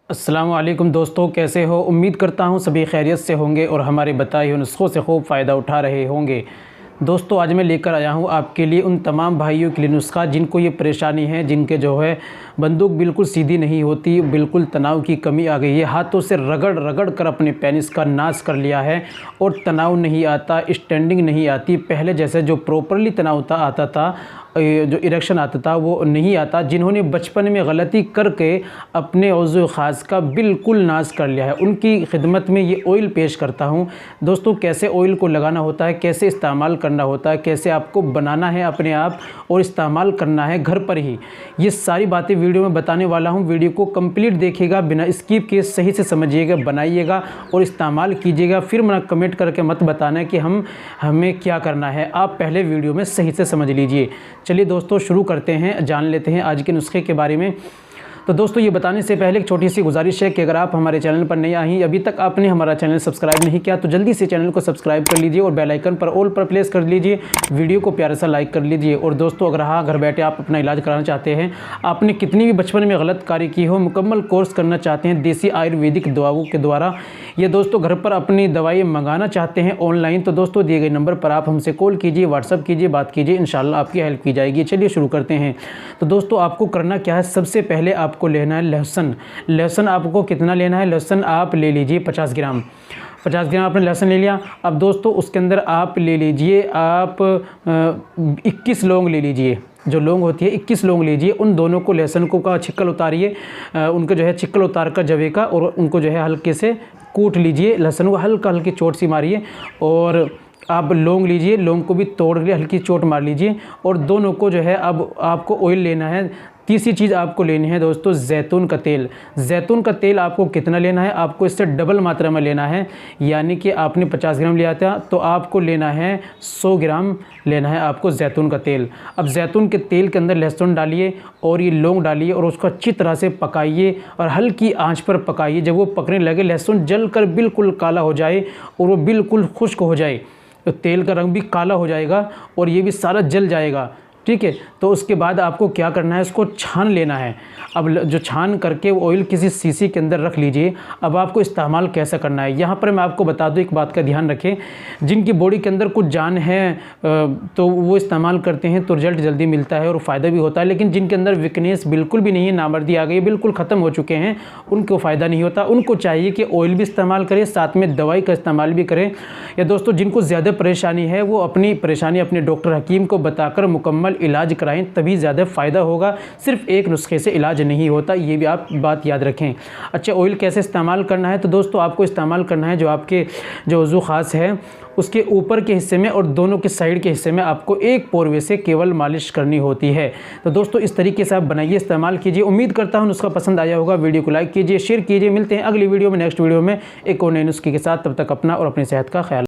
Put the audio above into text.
अस्सलाम वालेकुम दोस्तों, कैसे हो? उम्मीद करता हूँ सभी खैरियत से होंगे और हमारे बताए हुए नुस्ख़ों से खूब फ़ायदा उठा रहे होंगे। दोस्तों, आज मैं लेकर आया हूँ आपके लिए उन तमाम भाइयों के लिए नुस्ख़ा जिनको ये परेशानी है, जिनके जो है बंदूक बिल्कुल सीधी नहीं होती, बिल्कुल तनाव की कमी आ गई है, हाथों से रगड़ रगड़ कर अपने पेनिस का नाश कर लिया है और तनाव नहीं आता, स्टैंडिंग नहीं आती। पहले जैसे जो प्रॉपरली तनाव आता था, जो इरेक्शन आता था, वो नहीं आता। जिन्होंने बचपन में गलती करके अपने औज़ो ख़ास का बिल्कुल नाश कर लिया है, उनकी खिदमत में ये ऑयल पेश करता हूँ। दोस्तों, कैसे ऑयल को लगाना होता है, कैसे इस्तेमाल करना होता है, कैसे आपको बनाना है अपने आप और इस्तेमाल करना है घर पर ही, ये सारी बातें वीडियो में बताने वाला हूँ। वीडियो को कंप्लीट देखिएगा, बिना स्किप के सही से समझिएगा, बनाइएगा और इस्तेमाल कीजिएगा। फिर मना कमेंट करके मत बताना कि हमें क्या करना है, आप पहले वीडियो में सही से समझ लीजिए। चलिए दोस्तों, शुरू करते हैं, जान लेते हैं आज के नुस्खे के बारे में। तो दोस्तों, ये बताने से पहले एक छोटी सी गुजारिश है कि अगर आप हमारे चैनल पर नए आए हैं, अभी तक आपने हमारा चैनल सब्सक्राइब नहीं किया, तो जल्दी से चैनल को सब्सक्राइब कर लीजिए और बेल आइकन पर ऑल पर प्लेस कर लीजिए। वीडियो को प्यारा सा लाइक कर लीजिए। और दोस्तों, अगर हाँ, घर बैठे आप अपना इलाज कराना चाहते हैं, आपने कितनी भी बचपन में गलत कार्य की हो, मुकम्मल कोर्स करना चाहते हैं देसी आयुर्वेदिक दवाओं के द्वारा, ये दोस्तों घर पर अपनी दवाई मंगाना चाहते हैं ऑनलाइन, तो दोस्तों दिए गए नंबर पर आप हमसे कॉल कीजिए, व्हाट्सअप कीजिए, बात कीजिए, इंशाल्लाह आपकी हेल्प की जाएगी। चलिए शुरू करते हैं। तो दोस्तों, आपको करना क्या है, सबसे पहले आपको लेना है लहसुन। लहसुन आपको कितना लेना है? लहसुन आप ले लीजिए 50 ग्राम। 50 ग्राम आपने लहसुन ले लिया। अब दोस्तों, उसके अंदर आप ले लीजिए, आप 21 लौंग ले लीजिए। जो लौंग होती है 21 लौंग लीजिए। उन दोनों को, लहसुन को का छिक्कल उतारिए, उनका जो है छिक्कल उतार कर जवे का, और उनको जो है हल्के से कूट लीजिए। लहसुन को हल्का हल्की चोट सी मारिए और आप लौंग लीजिए, लौंग को भी तोड़ के हल्की चोट मार लीजिए। और दोनों को जो है अब आपको ऑयल लेना है। तीसरी चीज़ आपको लेनी है दोस्तों, जैतून का तेल। जैतून का तेल आपको कितना लेना है? आपको इससे डबल मात्रा में लेना है। यानी कि आपने 50 ग्राम लिया था, तो आपको लेना है 100 ग्राम लेना है आपको जैतून का तेल। अब जैतून के तेल के अंदर लहसुन डालिए और ये लौंग डालिए और उसको अच्छी तरह से पकाइए और हल्की आंच पर पकाइए। जब वो पकने लगे, लहसुन जलकर बिल्कुल काला हो जाए और वो बिल्कुल खुश्क हो जाए, तो तेल का रंग भी काला हो जाएगा और ये भी सारा जल जाएगा। ठीक है, तो उसके बाद आपको क्या करना है, इसको छान लेना है। अब जो छान करके वो ऑयल किसी शीशी के अंदर रख लीजिए। अब आपको इस्तेमाल कैसा करना है, यहाँ पर मैं आपको बता दूँ, एक बात का ध्यान रखें, जिनकी बॉडी के अंदर कुछ जान है तो वो इस्तेमाल करते हैं तो रिजल्ट जल्दी मिलता है और फ़ायदा भी होता है। लेकिन जिनके अंदर वीकनेस बिल्कुल भी नहीं है, नामर्दी आ गई, बिल्कुल ख़त्म हो चुके हैं, उनको फ़ायदा नहीं होता। उनको चाहिए कि ऑयल भी इस्तेमाल करें, साथ में दवाई का इस्तेमाल भी करें। या दोस्तों, जिनको ज़्यादा परेशानी है, वो अपनी परेशानी अपने डॉक्टर हकीम को बताकर मुकम्मल इलाज कराएं, तभी ज़्यादा फ़ायदा होगा। सिर्फ एक नुस्खे से इलाज नहीं होता, ये भी आप बात याद रखें। अच्छा, ऑयल कैसे इस्तेमाल करना है? तो दोस्तों, आपको इस्तेमाल करना है, जो आपके जो वज़ू ख़ास है उसके ऊपर के हिस्से में और दोनों के साइड के हिस्से में आपको एक पोरवे से केवल मालिश करनी होती है। तो दोस्तों, इस तरीके से आप बनाइए, इस्तेमाल कीजिए। उम्मीद करता हूँ नुस्खा पसंद आया होगा। वीडियो को लाइक कीजिए, शेयर कीजिए। मिलते हैं अगली वीडियो में, नेक्स्ट वीडियो में एक और नए नुस्खे के साथ। तब तक अपना और अपनी सेहत का ख्याल